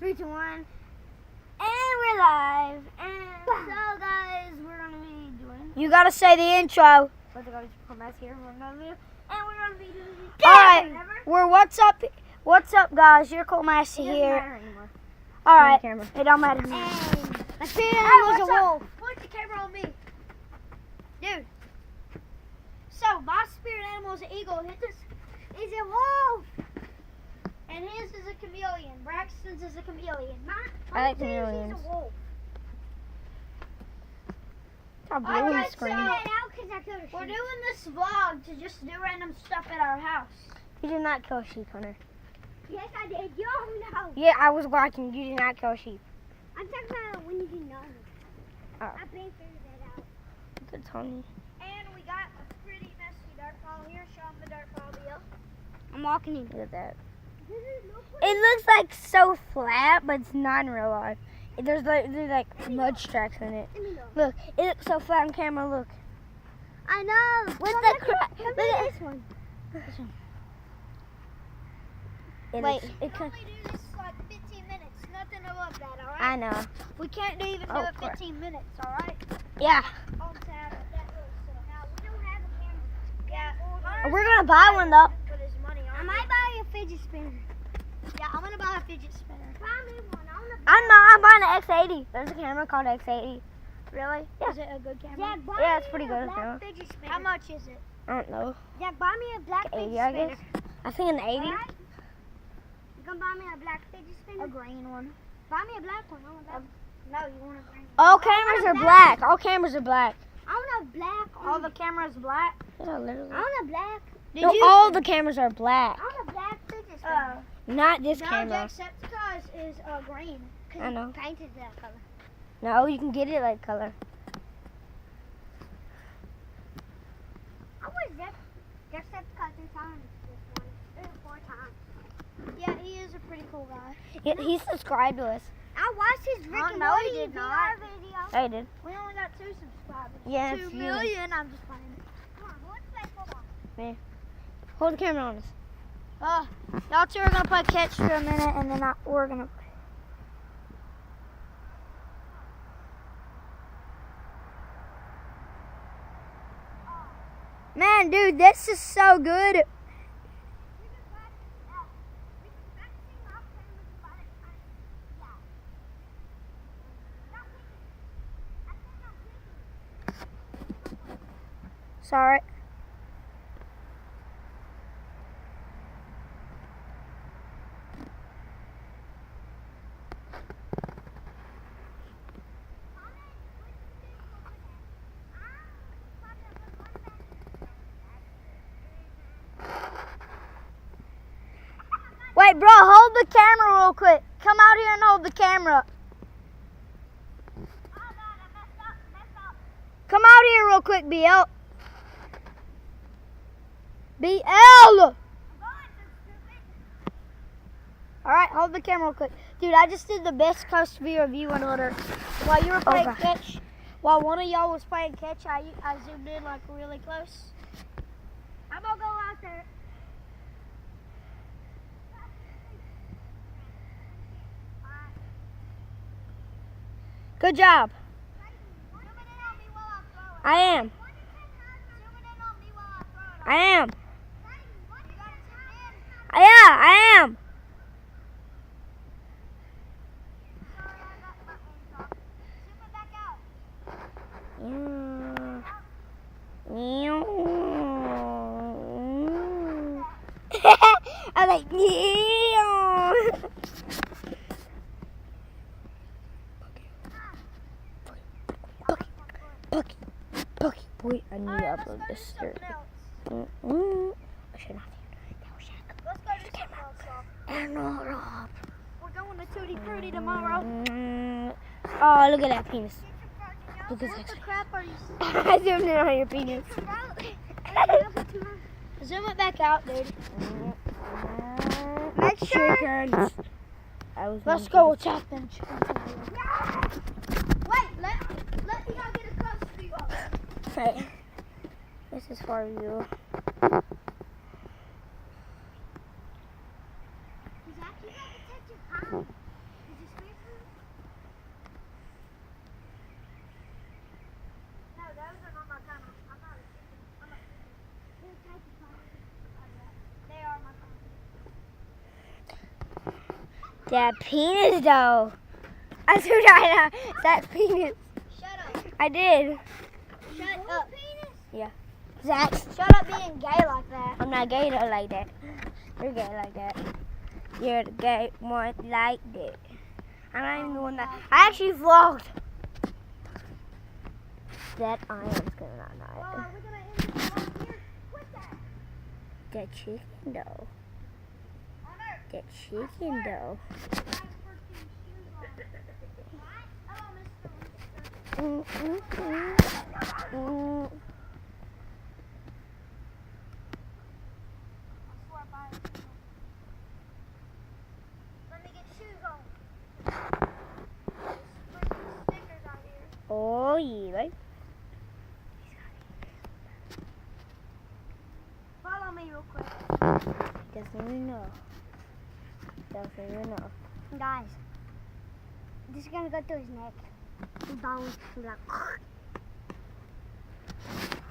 3, 2, 1. And we're live. And so, guys, we're going to be doing... You got to say the intro. Let's go to Cole Massey here for another video. And we're going to be doing... Alright, we're what's up, guys? You're Cole Massey It doesn't here. matter anymore. Alright, Camera. it don't matter. And... Let's see Hey, what's up? Point the camera on me. Dude. So, my spirit animal is an eagle. His is a wolf. And his is a chameleon. Braxton's is a chameleon. I like He's chameleons. a wolf. How blue on the screen. We're doing this vlog to just do random stuff at our house. You did not kill a sheep, Hunter. Yes, I did. You don't know. Yeah, I was watching. You did not kill a sheep. I'm talking about when you didn't know. Oh. I've been figured that out. Good, Tony. And we got a pretty messy dirt pile here. Show them the dirt pile, Bill. I'm walking in. Look at that. It looks like so flat, but it's not in real life. There's like mud tracks in it. Look, it looks so flat on camera. Look. I know. With the crap. Look at this one. Wait. It can only do this like 15 minutes. Nothing above that, alright? I know. We can't even do Oh, it crap. 15 minutes, alright? Yeah. On tab, that little stuff. Now, we don't have a camera. Yeah. We're gonna buy one though. Put his money on. I might buy a fidget spinner. Yeah, I'm gonna buy a fidget spinner. Buy me one. I'm buying an X80. There's a camera called X80. Really? Yeah. Is it a good camera? Jack, yeah, it's pretty good. How much is it? I don't know. Jack, buy me a black 80, fidget I spinner. guess. I think an 80. Alright? You gonna buy me a black fidget spinner? A green one. Buy me a black one. I want that. No, you want a green one. All cameras are black. All cameras are black. I want a black. All the cameras black. Yeah, literally. I want a black. No, all the cameras are black. I want a black fidget spinner. Not this No, camera. Jacksepticeye is green. Cause I know. he painted that color. No, you can get it like color. I was Jacksepticeye 3 times this morning. 3 or 4 times. Yeah, he is a pretty cool guy. He subscribed to us. I watched his Rick and Morty VR video. I did. We only got 2 subscribers. Yeah, 2 it's you. million. I'm just playing it. Come on, let's play football. Hold the camera on us. Y'all two are gonna play catch for a minute, and then we're gonna play. Man, dude, this is so good. Sorry. Wait, bro, hold the camera real quick. Come out here and hold the camera. Come out here real quick, BL. BL! Alright, hold the camera real quick. Dude, I just did the best coast view of you in order. While you were playing Okay. catch, while one of y'all was playing catch, I zoomed in like really close. I'm gonna go out there. Good job. I am. I am. Yeah, I am. I like Pokey, boy, I need to upload this shirt. I should not. Let's go do something else, y'all. And We're going to Tutti Frutti tomorrow. Oh, look at that penis. Look at What the that. crap are you I zoomed in on your penis. Zoom it back out, dude. Make sure- chickens. Let's go chop them chickens. Wait, let me go get a close view of it. Hey, this is for you. Zach, you gotta take your time. That penis though. I was trying to. That penis. Shut up. I did. Shut up. Yeah. Zach. Shut up being gay like that. I'm not gay like that. You're gay like that. You're the gay one like that. I'm not even doing that. I actually vlogged. That iron's gonna not know it. We're gonna end this vlog here. Quit that. That chicken though. Hunter, That chicken though. guys, first thing, shoes on. What? Oh, I swear by it. Let me get shoes on. Put some stickers on here. Oh yeah, right? Follow me real quick. Doesn't even know. Doesn't even know. Guys, this is gonna go through his neck. His bones. He's like,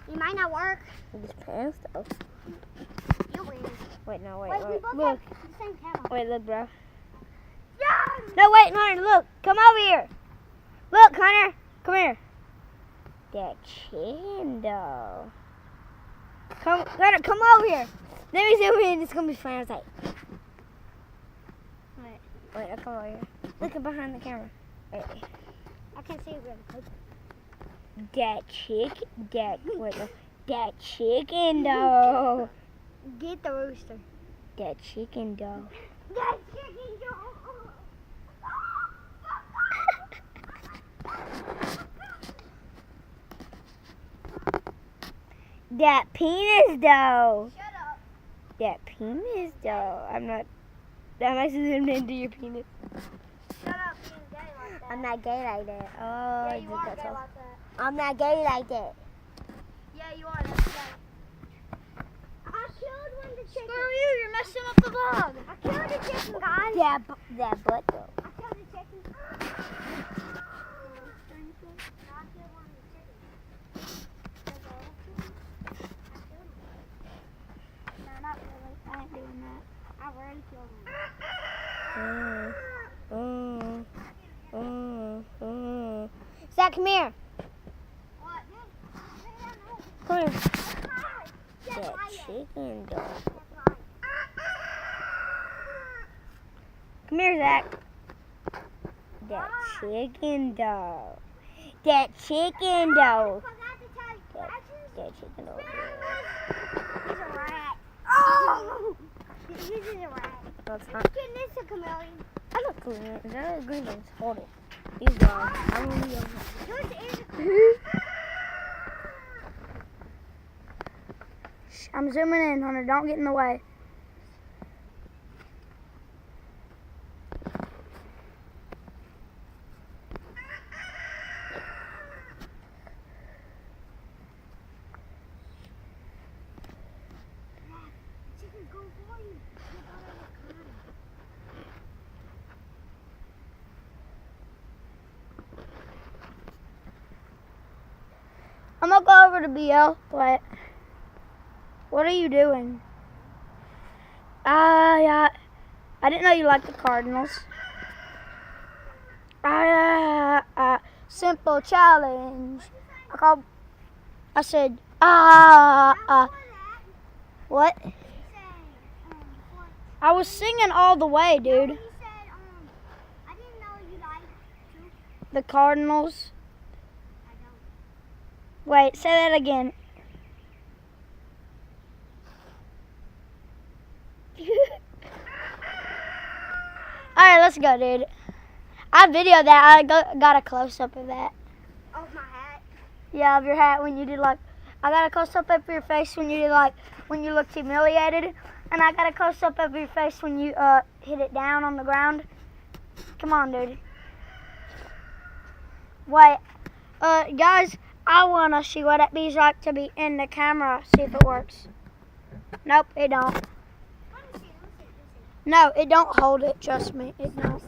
it might not work. His pants though. You're weird. Wait, no, wait, Wait, we wait. both Look. have the same camera. Wait, look, bro. Yeah! No, wait, Hunter, look. Come over here. Look, Hunter. Come here. That chicken though. Come, Hunter, come over here. Let me zoom in. It's gonna be fun. I was like, wait, I'll come over here. Look behind the camera. Wait. I can't see it really quick. That chicken. That chicken though. Get the rooster. That chicken though. That chicken dog. That penis though. Shut up. That penis though. I'm actually zoomed into your penis. Shut up being gay like that. I'm not gay like that. Oh, Yeah, I you did are that gay so- like that. I'm not gay like that. Yeah, you are. That's gay. I killed one of the chickens. Screw you. You're messing up the vlog. I killed the chicken, guys. That butt though. I killed the chicken. I killed one of the chickens. No, not really. I ain't doing that. I already killed one. Zach, come here. What? Come here. Yes, That I am. chicken though. Yes, Come here, Zach. That chicken though. That chicken I though. forgot to tell you. That chicken though. He's a rat. Oh! He's a rat. No, it's not. Kid, this is a chameleon. I look cool. Is that a green one? Hold it. He's gone. I'm gonna be over. Yours is a I'm zooming in, Hunter. Don't get in the way. chicken go for you. I'm gonna go over to BL. What are you doing? I didn't know you liked the Cardinals. Simple challenge. I said, what? I was singing all the way, dude. He said, I didn't know you liked The Cardinals. I don't. Wait, say that again. Alright, let's go, dude. I videoed that. I got a close-up of that. Oh, my hat. Yeah, of your hat when you did I got a close-up of your face when you did when you looked humiliated. And I got a close-up of your face when you hit it down on the ground. Come on, dude. Wait, guys, I want to see what it be like to be in the camera. See if it works. Nope, it don't. Let me see. No, it don't hold it. Trust me, it don't. See.